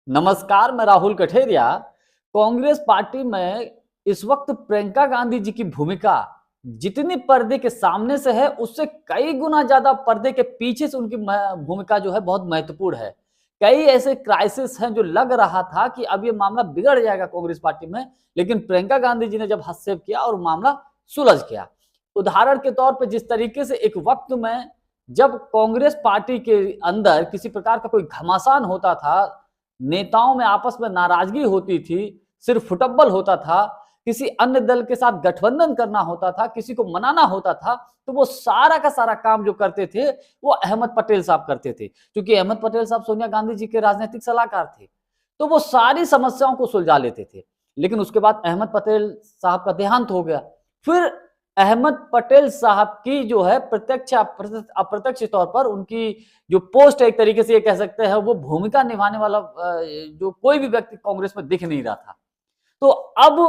नमस्कार, मैं राहुल कठेरिया। कांग्रेस पार्टी में इस वक्त प्रियंका गांधी जी की भूमिका जितनी पर्दे के सामने से है, उससे कई गुना ज्यादा पर्दे के पीछे से उनकी भूमिका जो है बहुत महत्वपूर्ण है। कई ऐसे क्राइसिस हैं जो लग रहा था कि अब ये मामला बिगड़ जाएगा कांग्रेस पार्टी में, लेकिन प्रियंका गांधी जी ने जब हस्तक्षेप किया और मामला सुलझ गया। उदाहरण के तौर पर जिस तरीके से एक वक्त में जब कांग्रेस पार्टी के अंदर किसी प्रकार का कोई घमासान होता था, नेताओं में आपस में नाराजगी होती थी, सिर्फ फुटबॉल होता था, किसी अन्य दल के साथ गठबंधन करना होता था, किसी को मनाना होता था, तो वो सारा का सारा काम जो करते थे वो अहमद पटेल साहब करते थे। क्योंकि अहमद पटेल साहब सोनिया गांधी जी के राजनीतिक सलाहकार थे, तो वो सारी समस्याओं को सुलझा लेते थे। लेकिन उसके बाद अहमद पटेल साहब का देहांत हो गया। फिर अहमद पटेल साहब की जो है प्रत्यक्ष अप्रत्यक्ष तौर पर उनकी जो पोस्ट है, एक तरीके से ये कह सकते हैं, वो भूमिका निभाने वाला जो कोई भी व्यक्ति कांग्रेस में दिख नहीं रहा था। तो अब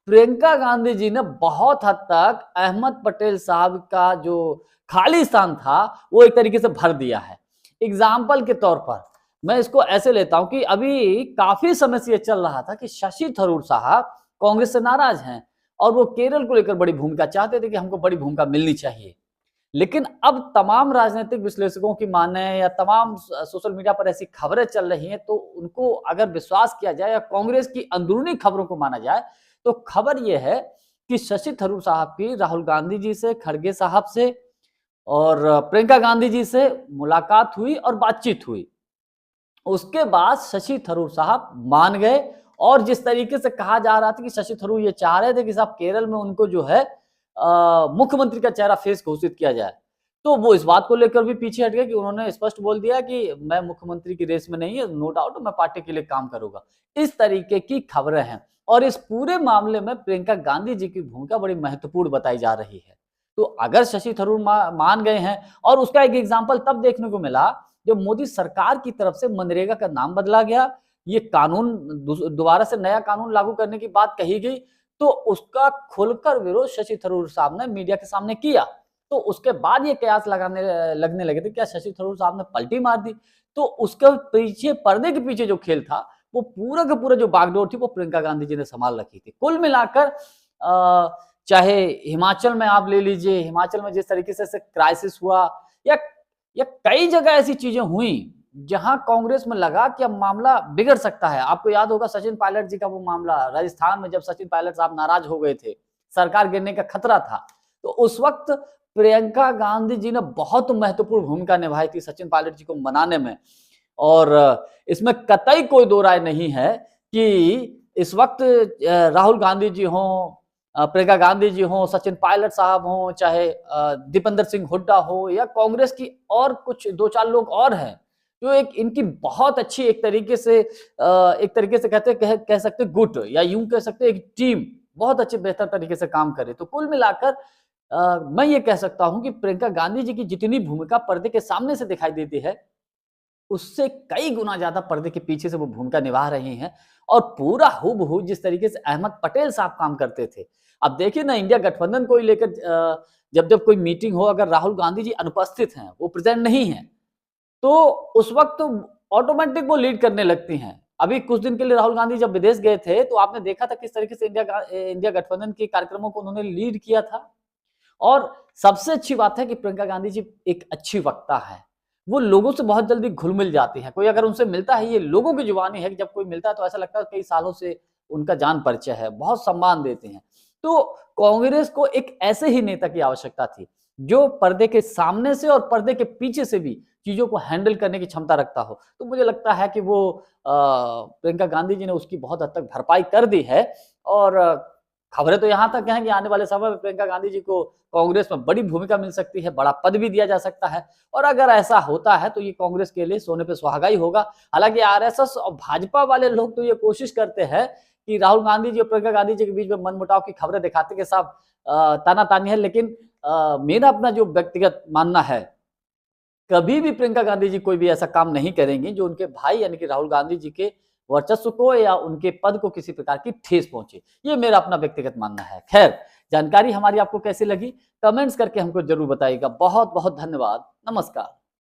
प्रियंका गांधी जी ने बहुत हद तक अहमद पटेल साहब का जो खाली स्थान था वो एक तरीके से भर दिया है। एग्जाम्पल के तौर पर मैं इसको ऐसे लेता हूं कि अभी काफी समय से ये चल रहा था कि शशि थरूर साहब कांग्रेस से नाराज हैं और वो केरल को लेकर बड़ी भूमिका चाहते थे कि हमको बड़ी भूमिका मिलनी चाहिए। लेकिन अब तमाम राजनीतिक विश्लेषकों की माने या तमाम सोशल मीडिया पर ऐसी खबरें चल रही हैं, तो उनको अगर विश्वास किया जाए या कांग्रेस की अंदरूनी खबरों को माना जाए, तो खबर यह है कि शशि थरूर साहब की राहुल गांधी जी से, खड़गे साहब से और प्रियंका गांधी जी से मुलाकात हुई और बातचीत हुई। उसके बाद शशि थरूर साहब मान गए और जिस तरीके से कहा जा रहा था कि शशि थरूर ये चाह रहे थे कि साहब केरल में उनको जो है मुख्यमंत्री का चेहरा फेस घोषित किया जाए, तो वो इस बात को लेकर भी पीछे हट गए कि उन्होंने स्पष्ट बोल दिया कि मैं मुख्यमंत्री की रेस में नहीं है, नो डाउट मैं पार्टी के लिए काम करूंगा। इस तरीके की खबरें हैं और इस पूरे मामले में प्रियंका गांधी जी की भूमिका बड़ी महत्वपूर्ण बताई जा रही है। तो अगर शशि थरूर मान गए हैं, और उसका एक एग्जाम्पल तब देखने को मिला जब मोदी सरकार की तरफ से मनरेगा का नाम बदला गया, ये कानून दोबारा से नया कानून लागू करने की बात कही गई, तो उसका खुलकर विरोध शशि थरूर साहब ने मीडिया के सामने किया। तो उसके बाद ये कयास लगने लगे थे क्या शशि थरूर साहब ने पलटी मार दी। तो उसके पीछे, पर्दे के पीछे जो खेल था, वो पूरा का पूरा जो बागडोर थी वो प्रियंका गांधी जी ने संभाल रखी थी। कुल मिलाकर चाहे हिमाचल में आप ले लीजिए, हिमाचल में जिस तरीके से क्राइसिस हुआ, या कई जगह ऐसी चीजें हुई जहां कांग्रेस में लगा कि अब मामला बिगड़ सकता है। आपको याद होगा सचिन पायलट जी का वो मामला राजस्थान में, जब सचिन पायलट साहब नाराज हो गए थे, सरकार गिरने का खतरा था, तो उस वक्त प्रियंका गांधी जी ने बहुत महत्वपूर्ण भूमिका निभाई थी सचिन पायलट जी को मनाने में। और इसमें कतई कोई दो राय नहीं है कि इस वक्त राहुल गांधी जी हों, प्रियंका गांधी जी हों, सचिन पायलट साहब हों, चाहे दीपेंद्र सिंह हुड्डा हो, या कांग्रेस की और कुछ दो चार लोग और हैं जो एक इनकी बहुत अच्छी एक तरीके से कह सकते गुट, या यूं कह सकते एक टीम बहुत अच्छे बेहतर तरीके से काम करे। तो कुल मिलाकर मैं ये कह सकता हूं कि प्रियंका गांधी जी की जितनी भूमिका पर्दे के सामने से दिखाई देती है, उससे कई गुना ज्यादा पर्दे के पीछे से वो भूमिका निभा रही हैं। और पूरा हूबहू जिस तरीके से अहमद पटेल साहब काम करते थे, अब देखिए ना, इंडिया गठबंधन को लेकर जब जब कोई मीटिंग हो, अगर राहुल गांधी जी अनुपस्थित हैं, वो प्रेजेंट नहीं है, तो उस वक्त ऑटोमेटिक वो लीड करने लगती हैं। अभी कुछ दिन के लिए राहुल गांधी जब विदेश गए थे, तो आपने देखा था किस तरीके से इंडिया गठबंधन के कार्यक्रमों को उन्होंने लीड किया था। और सबसे अच्छी बात है कि प्रियंका गांधी जी एक अच्छी वक्ता है, वो लोगों से बहुत जल्दी घुल मिल जाती हैं। कोई अगर उनसे मिलता है, ये लोगों की जुबानी है कि जब कोई मिलता है तो ऐसा लगता है कई सालों से उनका जान परिचय है, बहुत सम्मान देते हैं। तो कांग्रेस को एक ऐसे ही नेता की आवश्यकता थी जो पर्दे के सामने से और पर्दे के पीछे से भी चीजों को हैंडल करने की क्षमता रखता हो। तो मुझे लगता है कि वो प्रियंका गांधी जी ने उसकी बहुत हद तक भरपाई कर दी है। और खबरें तो यहाँ तक हैं कि आने वाले समय में प्रियंका गांधी जी को कांग्रेस में बड़ी भूमिका मिल सकती है, बड़ा पद भी दिया जा सकता है। और अगर ऐसा होता है तो ये कांग्रेस के लिए सोने पे सुहागा ही होगा। हालांकि आरएसएस और भाजपा वाले लोग तो ये कोशिश करते हैं कि राहुल गांधी जी और प्रियंका गांधी जी के बीच में मनमुटाव की खबरें दिखाते के साथ तानातानी है। लेकिन मेरा अपना जो व्यक्तिगत मानना है, कभी भी प्रियंका गांधी जी कोई भी ऐसा काम नहीं करेंगी जो उनके भाई यानी कि राहुल गांधी जी के वर्चस्व को या उनके पद को किसी प्रकार की ठेस पहुंचे। ये मेरा अपना व्यक्तिगत मानना है। खैर, जानकारी हमारी आपको कैसी लगी, कमेंट्स करके हमको जरूर बताइएगा। बहुत बहुत धन्यवाद। नमस्कार।